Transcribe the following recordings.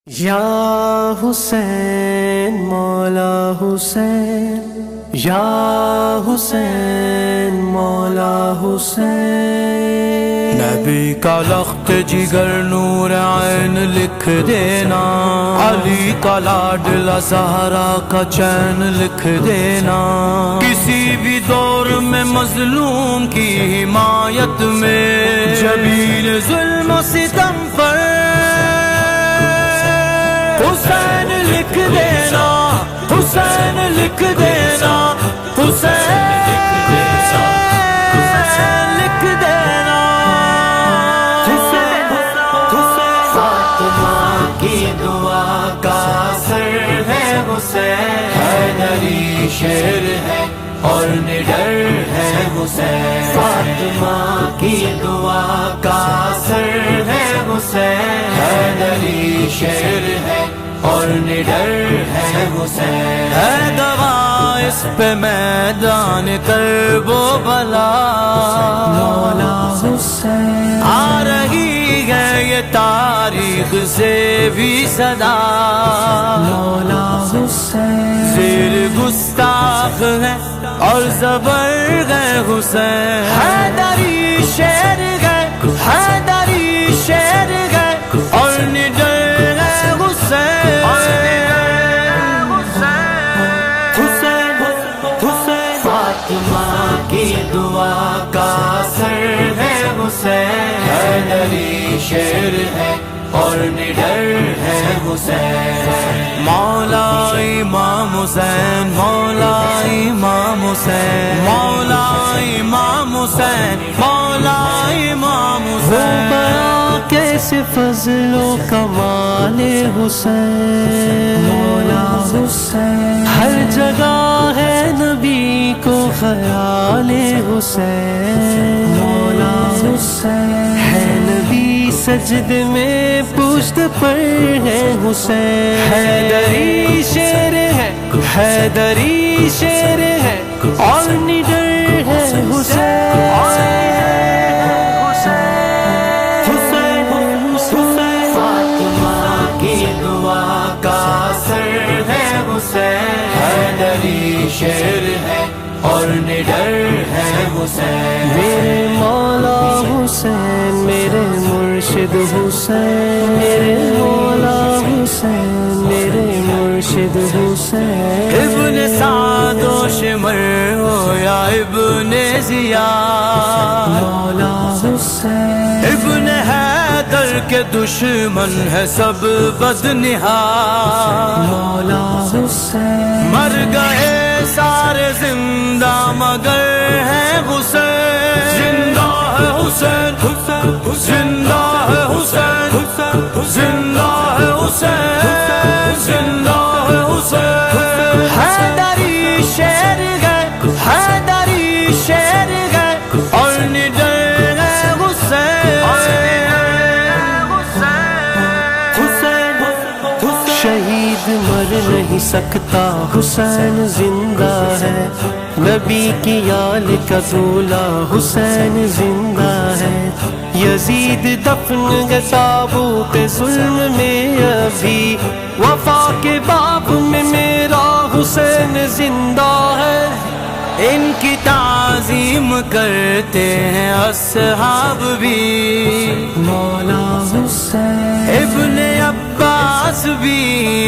یا حسین مولا حسین، یا حسین مولا حسین، نبی کا لخت جگر نور عین لکھ دینا، علی کا لاڈلا زہرا کا چین لکھ دینا، کسی بھی دور میں مظلوم کی حمایت میں جبین ظلم و ستم پر حسین لکھ دینا، حسین لکھ دینا، حسین لکھ دینا، فاطمہ کی دعا کا اثر ہے حسین، حیدری شیر ہے اور نڈر ہے حسین، فاطمہ کی دعا کا اثر ہے حسین، حیدری شیر ہے اور نڈر ہے حسین، ہے دوا اس پہ میدان کرب و بلا، مولا حسین آ رہی ہے یہ تاریخ سے بھی صدا، مولا حسین زیر گستاخ ہے اور زبر ہے حسین، حیدری شیر ہے، حیدری شیر ہے اور نڈر ہے حسین، فاطمہ کی دعا کا اثر ہے حسین، حیدری شیر ہے اور نڈر ہے حسین، مولا امام حسین، مولا امام حسین، مولا امام حسین، مولا امام حسین، کیسے فضل و کمال حسین، مولا حسین ہر جگہ ہے نبی کو خیال حسین، مولا حسین ہے نبی سجد میں پشت پر ہے حسین، حیدری شیر ہے، حیدری شیر ہے اور نڈر ہے حسین، حیدری شیر ہے اور نڈر ہے حسین، میرے مولا حسین، میرے مرشد حسین، میرے مولا حسین، میرے مرشد حسین، ابن سعد و شمر ہو یا ابن زیاد، مولا حسین ابن حیدر کے دشمن ہے سب بدنہاد، مولا حسین مر گئے سارے زندہ مگر ہے حسین، زندہ ہے حسین، زندہ ہے حسین، زندہ ہے حسین، زندہ ہے حسین، حیدری شیر گئے، حیدری شیر گئے اور نڈر ہے حسین، شہید مر نہیں سکتا حسین زندہ ہے، نبی کی آل کا دولہ حسین زندہ ہے، یزید دفن ہے تابوت ظلم میں ابھی، وفا کے باب میں میرا حسین زندہ ہے، ان کی تعظیم کرتے ہیں اصحاب بھی، مولا حسین ابن عباس بھی،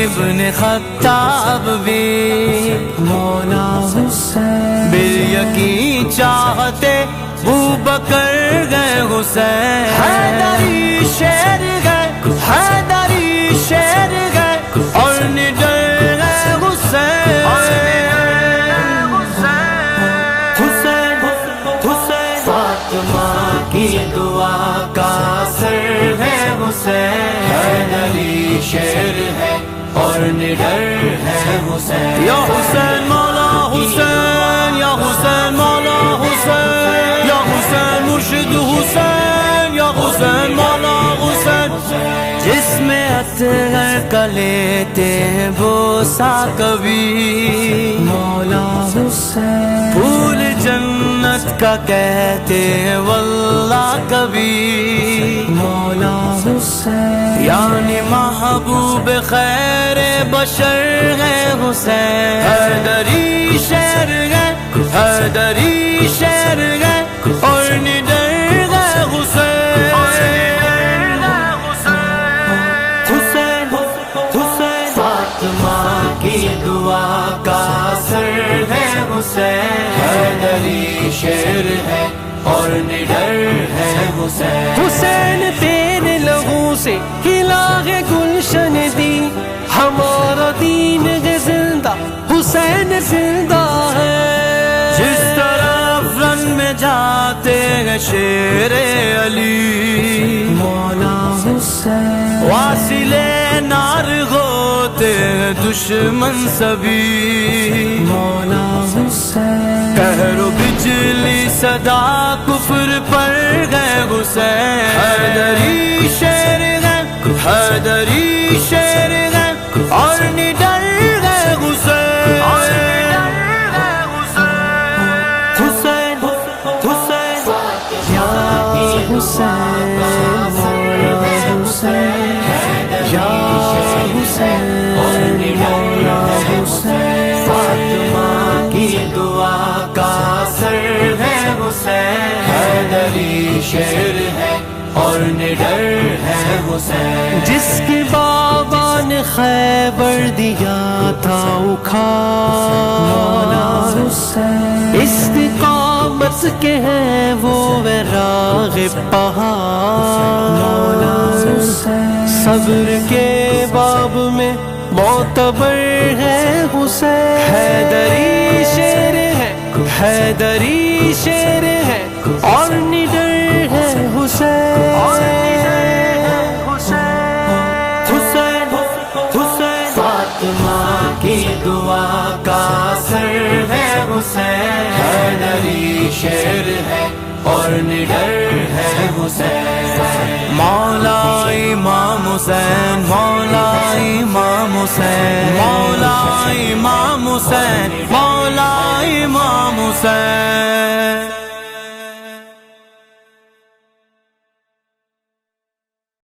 ابن خطاب بھی، مولا حسین بالیقین چاہتے ابوبکر گئے حسین، حیدری شیر گئے، حیدری شیر گئے اور نڈر ہے حسین، فاطمہ کی دعا کا اثر ہے حسین، حیدری شیر ہے اور نڈر ہے حسین، یا حسین مولا حسین، یا حسین مولا حسین، یا حسین مرشد حسین، یا حسین مولا حسین، جس میں اطہر کا لیتے ہیں بوسہ کبھی مولا حسین، پھول جنت کا کہتے ہیں واللہ کبھی مولا حسین، یعنی محبوب خیر بشر ہے حسین، حیدری شہر ہے، حیدری شہر ہے اور نڈر ہے حسین، حسین حسین فاطمہ کی دعا کا اثر ہے حسین، حیدری شیر ہے اور نڈر ہے حسین، حسین تیرے لہو سے کھلا ہے گلشن دی، ہمارا دین ہے زندہ، حسین زندہ ہے، جس طرف رن میں جاتے ہیں شیر علی، مولا حسین، واصلے نار ہوتے ہیں دشمن سبھی، مولا حسین، قہر و بجلی صدا کفر پر گئے حسین، حیدری شیر ہے، حیدری شیر ہے اور نڈر گئے حسین، حسین حسین یا حسین، مولا حسین، یا حسین، مولا حسین، فاطمہ کی دعا کا اثر ہے حسین، حیدری شیر ہے اور نڈر ہے حسین، جس کے بابا نے خیبر دیا تھا مولا اکھا، حسین، استقامت کے ہیں وہ راغب پہاڑ، مولا حسین، صبر کے باب میں معتبر ہے حسین، حیدری شیر ہے، حیدری شیر ہے اور نڈر ہے حسین، حسین حسین فاطمہ کی دعا کا اثر ہے حسین، حیدری شیر ہے اور نڈر ہے حسین، مولا امام حسین، مولا امام حسین، مولا امام حسین، مولا امام حسین۔